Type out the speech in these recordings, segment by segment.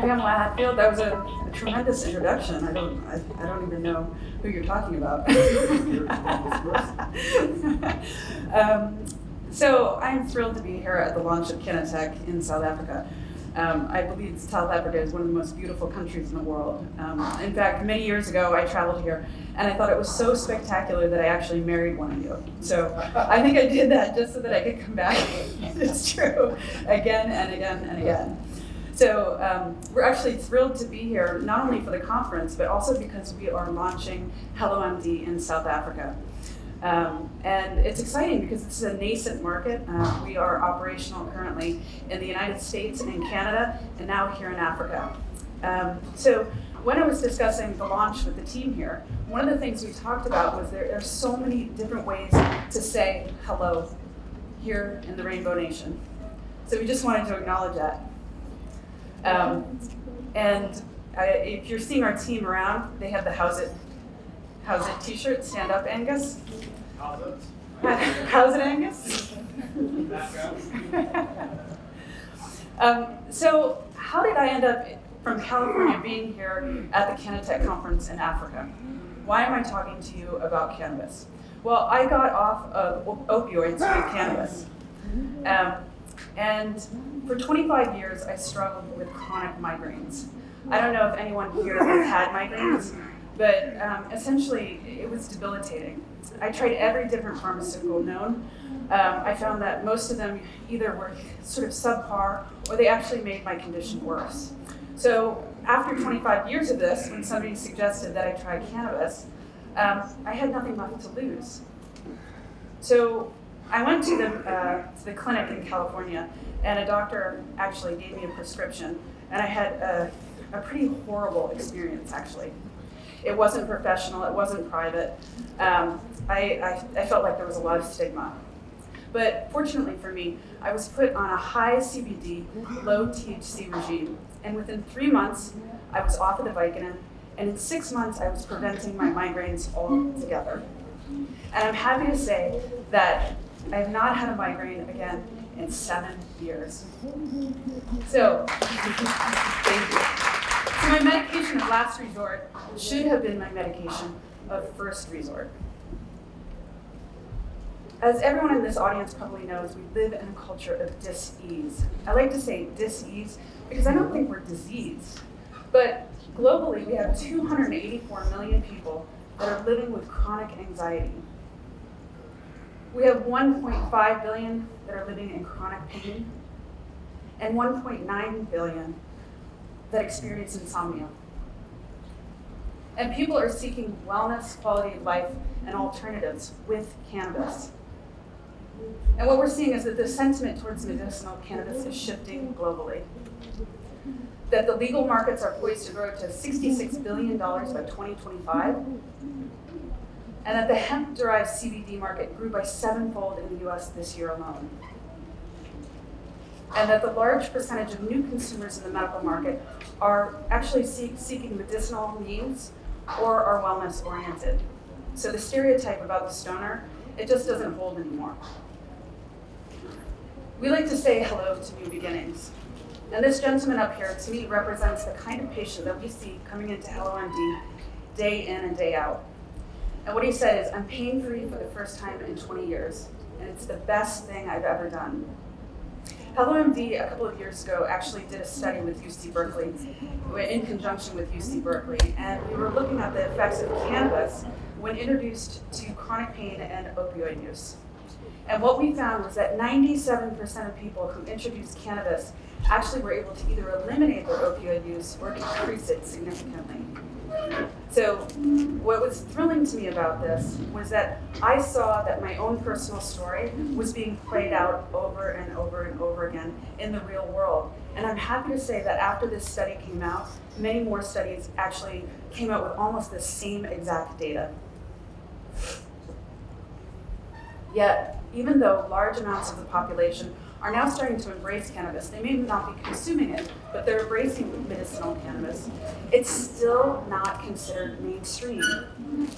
I'm Pamela Hadfield. That was a tremendous introduction. I don't even know who you're talking about. So I'm thrilled to be here at the launch of CannaTech in South Africa. I believe South Africa is one of the most beautiful countries in the world. In fact, many years ago, I traveled here, and I thought it was so spectacular that I actually married one of you. So I think I did that just so that I could come back. It's true, again and again and again. So we're actually thrilled to be here, not only for the conference, but also because we are launching HelloMD in South Africa. And it's exciting because this is a nascent market. We are operational currently in the United States and in Canada, and now here in Africa. So when I was discussing the launch with the team here, one of the things we talked about was there are so many different ways to say hello here in the Rainbow Nation. So we just wanted to acknowledge that. If you're seeing our team around, they have the How's It t-shirt. Stand up, Angus. How's it, Angus? So how did I end up from California being here at the CannaTech conference in Africa? Why am I talking to you about cannabis? Well, I got off of opioids with cannabis. And for 25 years, I struggled with chronic migraines. I don't know if anyone here has had migraines, but essentially it was debilitating. I tried every different pharmaceutical known. I found that most of them either were sort of subpar or they actually made my condition worse. So after 25 years of this, when somebody suggested that I try cannabis, I had nothing left to lose. So I went to the clinic in California, and a doctor actually gave me a prescription, and I had a pretty horrible experience, actually. It wasn't professional, it wasn't private. I felt like there was a lot of stigma. But fortunately for me, I was put on a high CBD, low THC regime, and within 3 months, I was off of the Vicodin, and in 6 months, I was preventing my migraines altogether. And I'm happy to say that I have not had a migraine again in 7 years. So, thank you. So my medication of last resort should have been my medication of first resort. As everyone in this audience probably knows, we live in a culture of dis-ease. I like to say dis-ease because I don't think we're diseased. But globally, we have 284 million people that are living with chronic anxiety. We have 1.5 billion that are living in chronic pain, and 1.9 billion that experience insomnia. And people are seeking wellness, quality of life, and alternatives with cannabis. And what we're seeing is that the sentiment towards medicinal cannabis is shifting globally. That the legal markets are poised to grow to $66 billion by 2025, and that the hemp-derived CBD market grew by 7-fold in the US this year alone. And that the large percentage of new consumers in the medical market are actually seeking medicinal needs or are wellness-oriented. So the stereotype about the stoner, it just doesn't hold anymore. We like to say hello to new beginnings. And this gentleman up here, to me, represents the kind of patient that we see coming into HelloMD day in and day out. And what he said is, I'm pain-free for the first time in 20 years, and it's the best thing I've ever done. HelloMD, a couple of years ago, actually did a study with UC Berkeley, in conjunction with UC Berkeley, and we were looking at the effects of cannabis when introduced to chronic pain and opioid use. And what we found was that 97% of people who introduced cannabis actually were able to either eliminate their opioid use or decrease it significantly. So what was thrilling to me about this was that I saw that my own personal story was being played out over and over and over again in the real world. And I'm happy to say that after this study came out, many more studies actually came out with almost the same exact data. Yet, even though large amounts of the population are now starting to embrace cannabis, they may not be consuming it, but they're embracing medicinal cannabis, it's still not considered mainstream.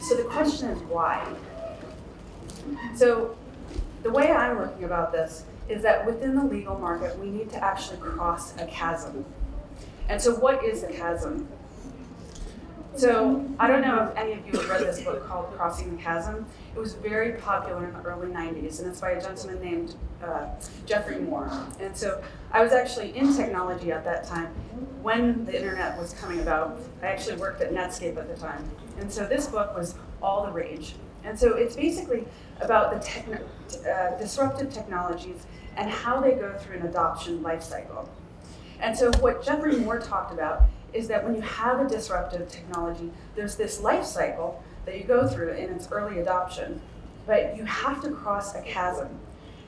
So the question is why? So the way I'm looking about this is that within the legal market, we need to actually cross a chasm. And so what is the chasm? So I don't know if any of you have read this book called Crossing the Chasm. It was very popular in the early 90s, and it's by a gentleman named Jeffrey Moore. And so I was actually in technology at that time when the internet was coming about. I actually worked at Netscape at the time. And so this book was all the rage. And so it's basically about the disruptive technologies and how they go through an adoption life cycle. And so what Jeffrey Moore talked about is that when you have a disruptive technology, there's this life cycle that you go through in its early adoption, but you have to cross a chasm.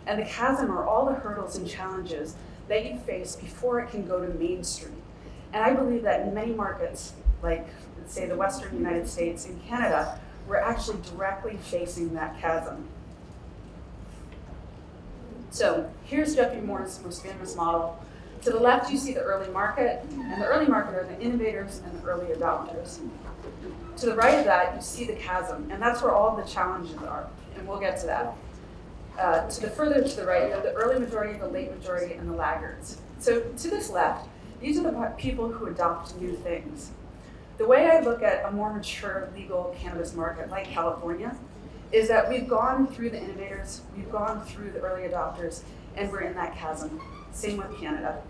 And the chasm are all the hurdles and challenges that you face before it can go to mainstream. And I believe that in many markets, like say the Western United States and Canada, we're actually directly facing that chasm. So here's Jeffrey Moore's most famous model. To the left, you see the early market, and the early market are the innovators and the early adopters. To the right of that, you see the chasm, and that's where all the challenges are, and we'll get to that. Further to the right, you have the early majority, the late majority, and the laggards. So to this left, these are the people who adopt new things. The way I look at a more mature legal cannabis market like California is that we've gone through the innovators, we've gone through the early adopters, and we're in that chasm. Same with Canada.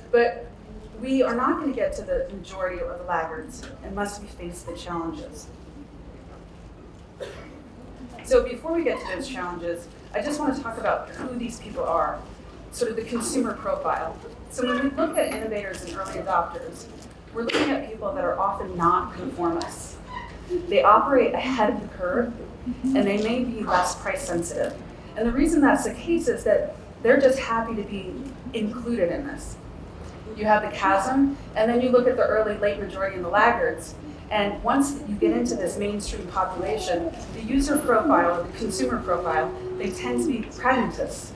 But we are not going to get to the majority or the laggards unless we face the challenges. So before we get to those challenges, I just want to talk about who these people are, sort of the consumer profile. So when we look at innovators and early adopters, we're looking at people that are often non-conformists. They operate ahead of the curve, and they may be less price sensitive. And the reason that's the case is that they're just happy to be included in this. You have the chasm, and then you look at the early, late majority, and the laggards. And once you get into this mainstream population, the user profile, the consumer profile, they tend to be pragmatists.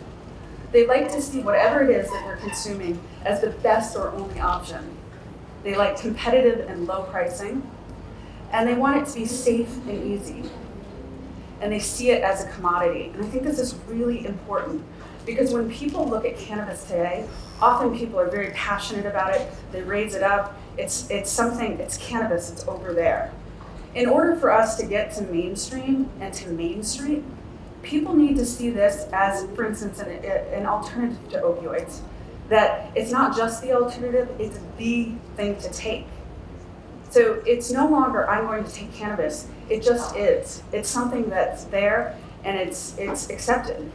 They like to see whatever it is that they're consuming as the best or only option. They like competitive and low pricing, and they want it to be safe and easy. And they see it as a commodity. And I think this is really important because when people look at cannabis today, often people are very passionate about it. They raise it up. It's cannabis, it's over there. In order for us to get to mainstream and to Main Street, people need to see this as, for instance, an alternative to opioids. That it's not just the alternative, it's the thing to take. So it's no longer, I'm going to take cannabis, it just is. It's something that's there and it's accepted.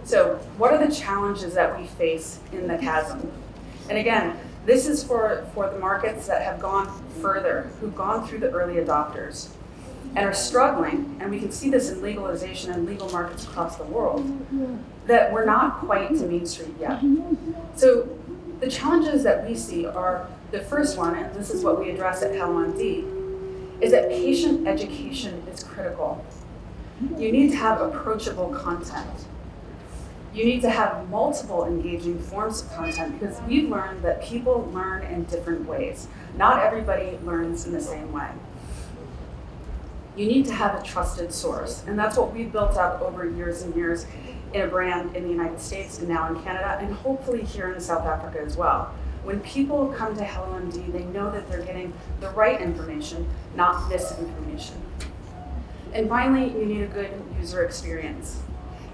So what are the challenges that we face in the chasm? And again, this is for the markets that have gone further, who've gone through the early adopters and are struggling, and we can see this in legalization and legal markets across the world, that we're not quite to Main Street yet. So the challenges that we see are, the first one, and this is what we address at HelloMD, is that patient education is critical. You need to have approachable content. You need to have multiple engaging forms of content because we've learned that people learn in different ways. Not everybody learns in the same way. You need to have a trusted source, and that's what we've built up over years and years in a brand in the United States and now in Canada, and hopefully here in South Africa as well. When people come to HelloMD, they know that they're getting the right information, not misinformation. And finally, you need a good user experience.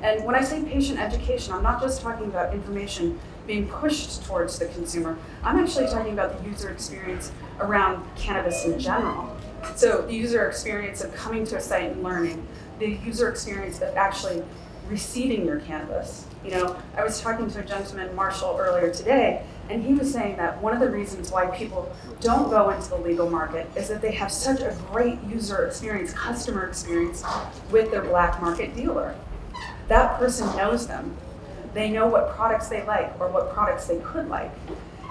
And when I say patient education, I'm not just talking about information being pushed towards the consumer. I'm actually talking about the user experience around cannabis in general. So the user experience of coming to a site and learning, the user experience of actually receiving your cannabis. You know, I was talking to a gentleman, Marshall, earlier today, and he was saying that one of the reasons why people don't go into the legal market is that they have such a great user experience, customer experience with their black market dealer. That person knows them. They know what products they like or what products they could like,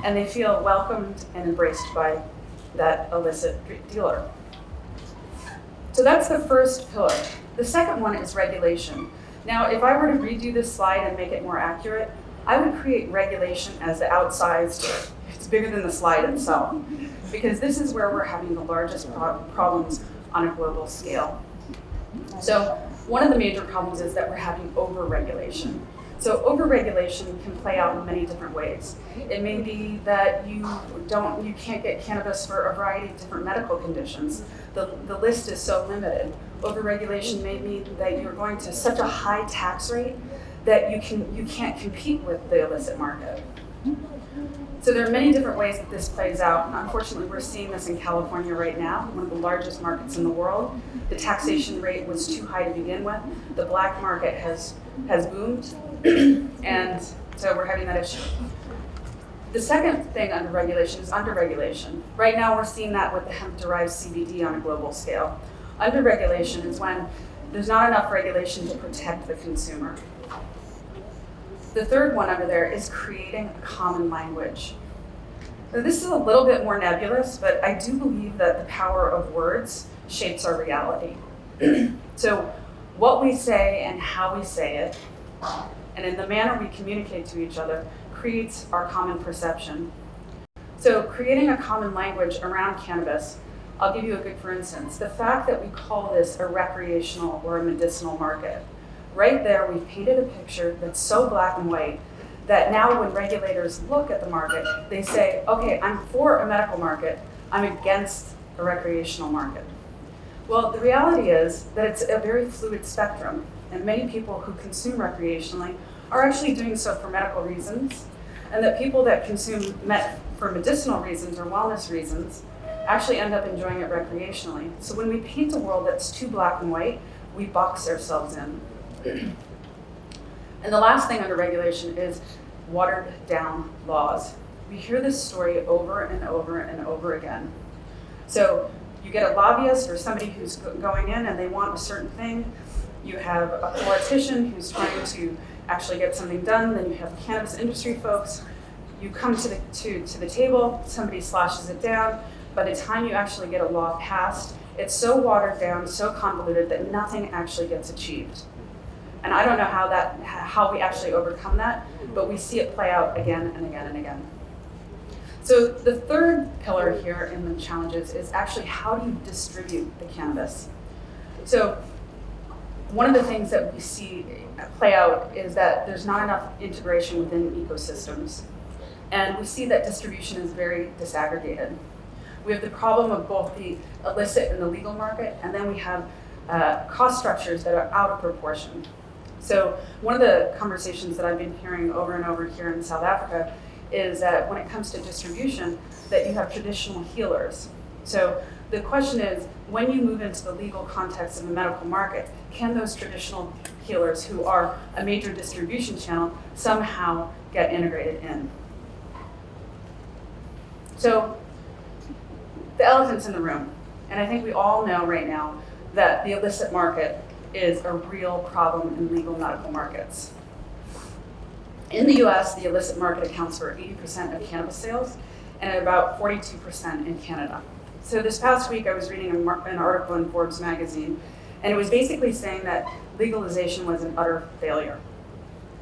and they feel welcomed and embraced by that illicit dealer. So that's the first pillar. The second one is regulation. Now, if I were to redo this slide and make it more accurate, I would create regulation as the outsized, it's bigger than the slide itself, because this is where we're having the largest problems on a global scale. So one of the major problems is that we're having over-regulation. So overregulation can play out in many different ways. It may be that you can't get cannabis for a variety of different medical conditions. The list is so limited. Overregulation may mean that you're going to such a high tax rate that you can't compete with the illicit market. So there are many different ways that this plays out. And unfortunately, we're seeing this in California right now, one of the largest markets in the world. The taxation rate was too high to begin with. The black market has boomed, and so we're having that issue. The second thing under regulation is underregulation. Right now, we're seeing that with the hemp-derived CBD on a global scale. Underregulation is when there's not enough regulation to protect the consumer. The third one under there is creating a common language. Now, this is a little bit more nebulous, but I do believe that the power of words shapes our reality. So what we say and how we say it, and in the manner we communicate to each other, creates our common perception. So creating a common language around cannabis, I'll give you a good for instance. The fact that we call this a recreational or a medicinal market. Right there, we've painted a picture that's so black and white that now when regulators look at the market, they say, okay, I'm for a medical market, I'm against a recreational market. Well, the reality is that it's a very fluid spectrum, and many people who consume recreationally are actually doing so for medical reasons, and that people that consume for medicinal reasons or wellness reasons actually end up enjoying it recreationally. So when we paint a world that's too black and white, we box ourselves in. And the last thing under regulation is watered down laws. We hear this story over and over and over again. So you get a lobbyist or somebody who's going in and they want a certain thing. You have a politician who's trying to actually get something done. Then you have cannabis industry folks. You come to the table, somebody slashes it down. By the time you actually get a law passed, it's so watered down, so convoluted that nothing actually gets achieved. And I don't know how we actually overcome that, but we see it play out again and again and again. So the third pillar here in the challenges is actually how do you distribute the cannabis? So one of the things that we see play out is that there's not enough integration within ecosystems. And we see that distribution is very disaggregated. We have the problem of both the illicit and the legal market, and then we have cost structures that are out of proportion. So one of the conversations that I've been hearing over and over here in South Africa is that when it comes to distribution, that you have traditional healers. So the question is, when you move into the legal context of the medical market, can those traditional healers who are a major distribution channel somehow get integrated in? So the elephant's in the room, and I think we all know right now that the illicit market is a real problem in legal medical markets. In the US, the illicit market accounts for 80% of cannabis sales and about 42% in Canada. So this past week, I was reading an article in Forbes magazine, and it was basically saying that legalization was an utter failure.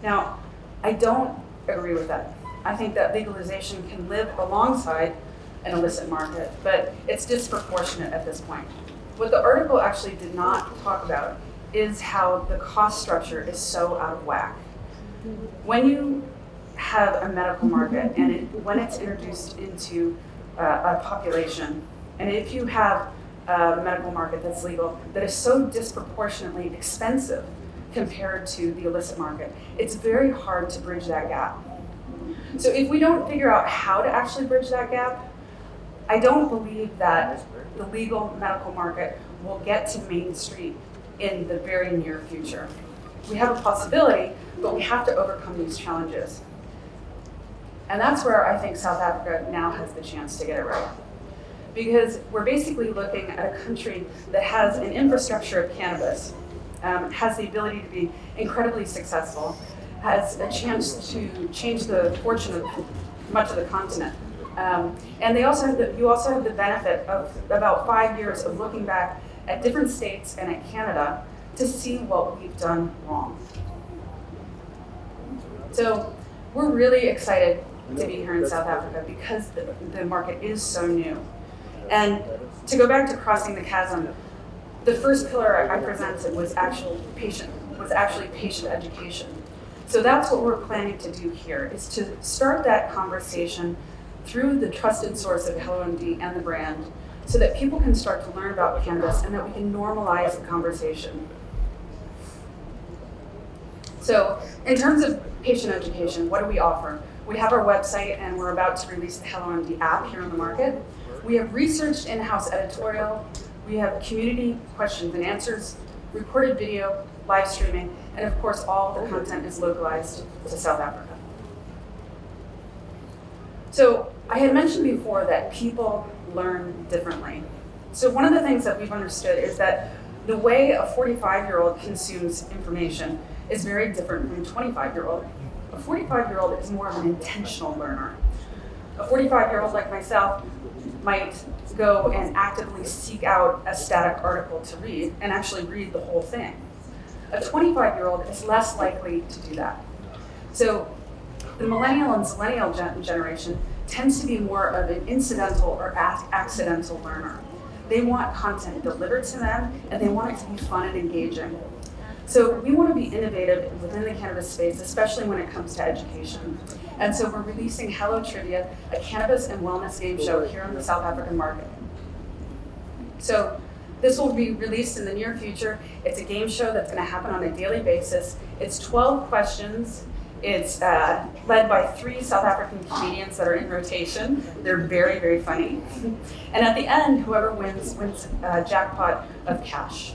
Now, I don't agree with that. I think that legalization can live alongside an illicit market, but it's disproportionate at this point. What the article actually did not talk about is how the cost structure is so out of whack. When you have a medical market and when it's introduced into a population, and if you have a medical market that's legal, that is so disproportionately expensive compared to the illicit market, it's very hard to bridge that gap. So if we don't figure out how to actually bridge that gap, I don't believe that the legal medical market will get to Main Street in the very near future. We have a possibility, but we have to overcome these challenges. And that's where I think South Africa now has the chance to get it right. Because we're basically looking at a country that has an infrastructure of cannabis, has the ability to be incredibly successful, has a chance to change the fortune of much of the continent. And you also have the benefit of about 5 years of looking back at different states and at Canada to see what we've done wrong. So we're really excited to be here in South Africa because the market is so new. And to go back to crossing the chasm, the first pillar I presented was actually patient education. So that's what we're planning to do here, is to start that conversation through the trusted source of HelloMD and the brand, so that people can start to learn about cannabis and that we can normalize the conversation. So in terms of patient education, what do we offer? We have our website, and we're about to release the HelloMD app here on the market. We have researched in-house editorial. We have community questions and answers, recorded video, live streaming, and of course all the content is localized to South Africa. So I had mentioned before that people learn differently. So one of the things that we've understood is that the way a 45-year-old consumes information is very different from a 25-year-old. A 45-year-old is more of an intentional learner. A 45-year-old like myself might go and actively seek out a static article to read and actually read the whole thing. A 25-year-old is less likely to do that. So the millennial and zillennial generation tends to be more of an incidental or accidental learner. They want content delivered to them, and they want it to be fun and engaging. So we want to be innovative within the cannabis space, especially when it comes to education. And so we're releasing Hello Trivia, a cannabis and wellness game show here on the South African market. So this will be released in the near future. It's a game show that's going to happen on a daily basis. It's 12 questions. It's led by 3 South African comedians that are in rotation. They're very, very funny. And at the end, whoever wins a jackpot of cash.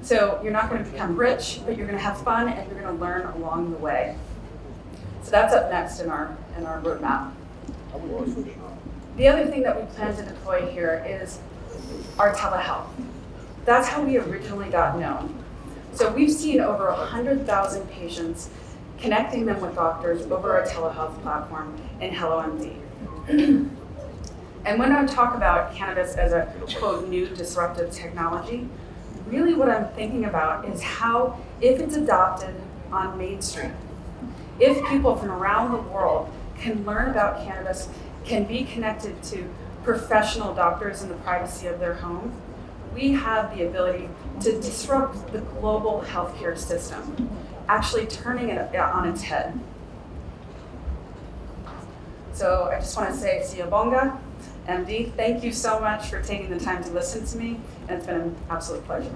So you're not going to become rich, but you're going to have fun and you're going to learn along the way. So that's up next in our roadmap. The other thing that we plan to deploy here is our telehealth. That's how we originally got known. So we've seen over 100,000 patients, connecting them with doctors over our telehealth platform in HelloMD. And when I talk about cannabis as a, quote, new disruptive technology, really what I'm thinking about is how, if it's adopted on Main Street, if people from around the world can learn about cannabis, can be connected to professional doctors in the privacy of their home, we have the ability to disrupt the global healthcare system, actually turning it on its head. So I just want to say, Siyabonga, MD, thank you so much for taking the time to listen to me, and it's been an absolute pleasure.